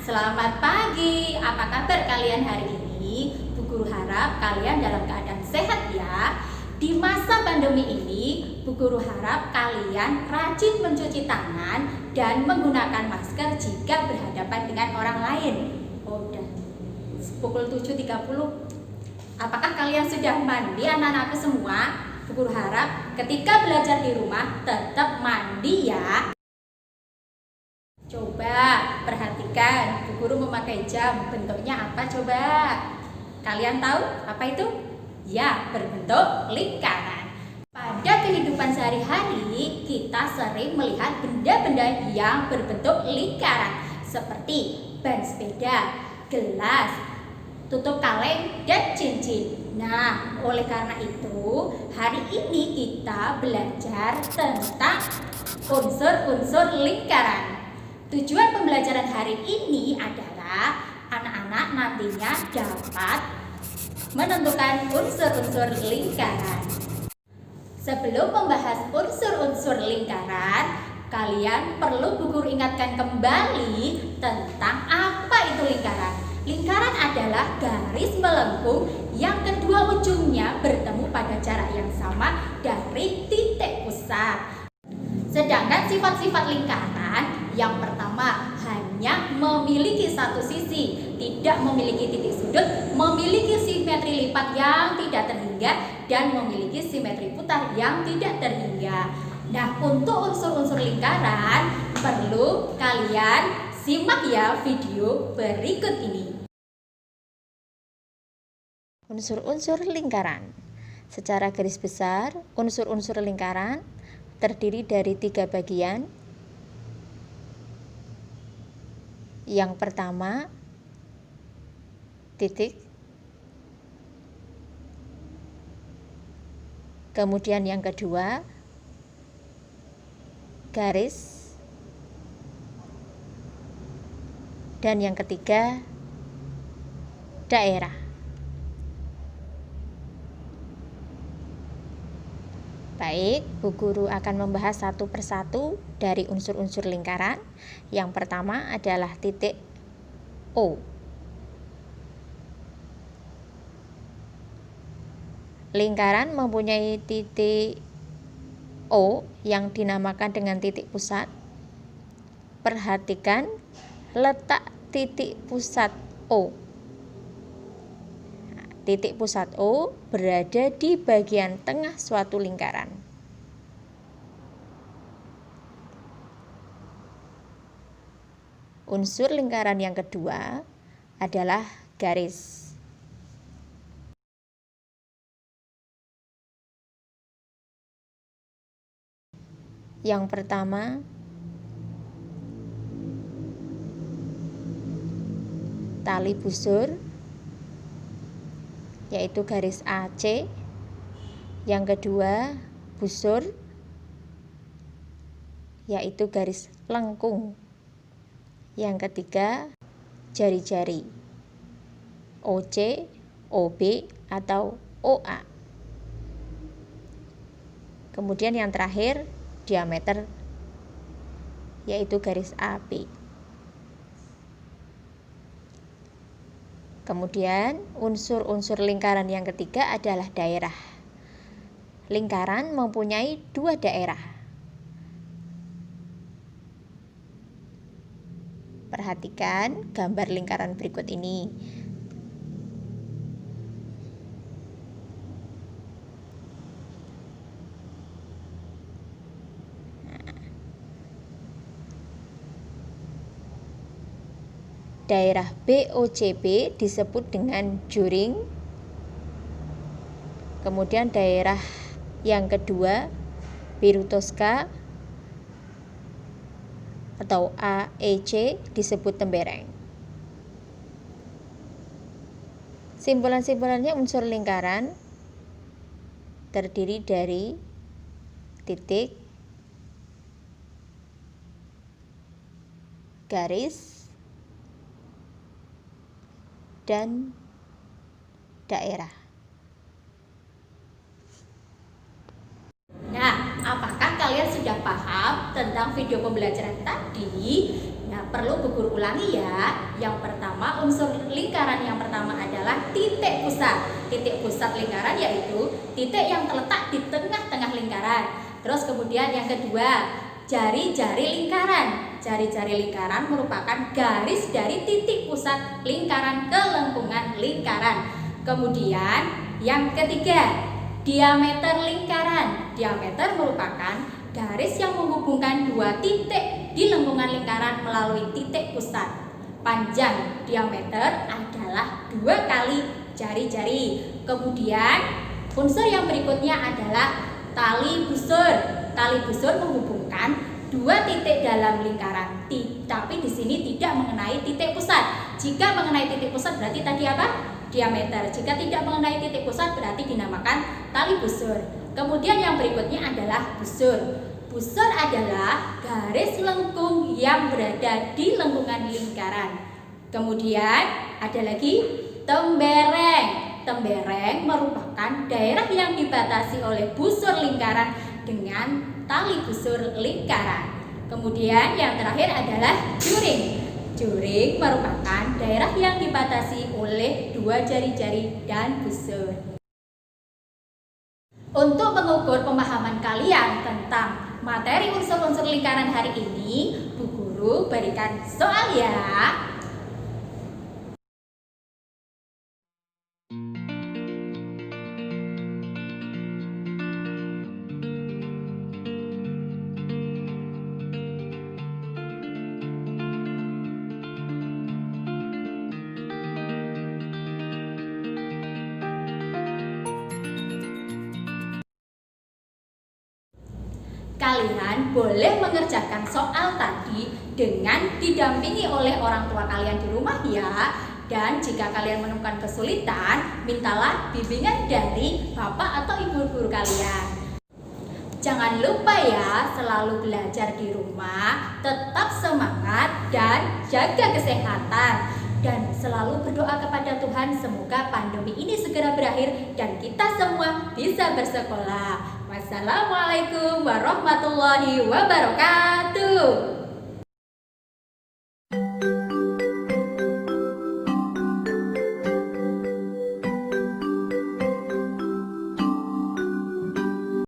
Selamat pagi. Apa kabar kalian hari ini? Bu Guru harap kalian dalam keadaan sehat ya. Di masa pandemi ini, Bu Guru harap kalian rajin mencuci tangan dan menggunakan masker jika berhadapan dengan orang lain. Oh, udah pukul 7.30. Apakah kalian sudah mandi anak-anakku semua? Bu Guru harap ketika belajar di rumah tetap mandi ya. Coba perhatikan, Bu Guru memakai jam, bentuknya apa coba? Kalian tahu apa itu? Ya, berbentuk lingkaran. Pada kehidupan sehari-hari, kita sering melihat benda-benda yang berbentuk lingkaran seperti ban sepeda, gelas, tutup kaleng, dan cincin. Nah, oleh karena itu, hari ini kita belajar tentang unsur-unsur lingkaran. Tujuan pembelajaran hari ini adalah anak-anak nantinya dapat menentukan unsur-unsur lingkaran. Sebelum membahas unsur-unsur lingkaran, kalian perlu Bu Guru ingatkan kembali tentang apa itu lingkaran. Lingkaran adalah garis melengkung yang kedua ujungnya bertemu pada jarak yang sama dari titik pusat. Sedangkan sifat-sifat lingkaran, yang pertama hanya memiliki satu sisi, tidak memiliki titik sudut, memiliki simetri lipat yang tidak terhingga, dan memiliki simetri putar yang tidak terhingga. Nah, untuk unsur-unsur lingkaran perlu kalian simak ya video berikut ini. Unsur-unsur lingkaran. Secara garis besar, unsur-unsur lingkaran terdiri dari 3 bagian. Yang pertama, titik. Kemudian yang kedua, garis. Dan yang ketiga, daerah. Baik, Bu Guru akan membahas satu persatu dari unsur-unsur lingkaran. Yang pertama adalah titik O. Lingkaran mempunyai titik O yang dinamakan dengan titik pusat. Perhatikan letak titik pusat O. Titik pusat O berada di bagian tengah suatu lingkaran. Unsur lingkaran yang kedua adalah garis. Yang pertama, tali busur, yaitu garis AC. Yang kedua, busur, yaitu garis lengkung. Yang ketiga, jari-jari, OC, OB, atau OA. Kemudian yang terakhir, diameter, yaitu garis AB. Kemudian unsur-unsur lingkaran yang ketiga adalah daerah. Lingkaran mempunyai 2 daerah. Perhatikan gambar lingkaran berikut ini. Daerah BOCB disebut dengan juring. Kemudian daerah yang kedua, biru Tosca atau AEC, disebut tembereng. Simbolan-simbolannya unsur lingkaran terdiri dari titik, garis, dan daerah. Nah, apakah kalian sudah paham tentang video pembelajaran tadi? Nah, perlu Bu Guru ulangi ya. Yang pertama, unsur lingkaran yang pertama adalah titik pusat. Titik pusat lingkaran yaitu titik yang terletak di tengah-tengah lingkaran. Terus kemudian yang kedua, jari-jari lingkaran. Jari-jari lingkaran merupakan garis dari titik pusat lingkaran ke lengkungan lingkaran. Kemudian yang ketiga, diameter lingkaran. Diameter merupakan garis yang menghubungkan dua titik di lengkungan lingkaran melalui titik pusat. Panjang diameter adalah 2 kali jari-jari. Kemudian unsur yang berikutnya adalah tali busur. Tali busur menghubungkan dua titik dalam lingkaran. Tapi di sini tidak mengenai titik pusat. Jika mengenai titik pusat berarti tadi apa? Diameter. Jika tidak mengenai titik pusat berarti dinamakan tali busur. Kemudian yang berikutnya adalah busur. Busur adalah garis lengkung yang berada di lengkungan lingkaran. Kemudian ada lagi tembereng. Tembereng merupakan daerah yang dibatasi oleh busur lingkaran dengan tali busur lingkaran. Kemudian yang terakhir adalah juring. Juring merupakan daerah yang dibatasi oleh 2 jari-jari dan busur. Untuk mengukur pemahaman kalian tentang materi unsur-unsur lingkaran hari ini, Bu Guru berikan soal ya. Kalian boleh mengerjakan soal tadi dengan didampingi oleh orang tua kalian di rumah ya. Dan jika kalian menemukan kesulitan, mintalah bimbingan dari bapak atau ibu guru kalian. Jangan lupa ya, selalu belajar di rumah, tetap semangat dan jaga kesehatan. Dan selalu berdoa kepada Tuhan semoga pandemi ini segera berakhir dan kita semua bisa bersekolah. Wassalamualaikum warahmatullahi wabarakatuh.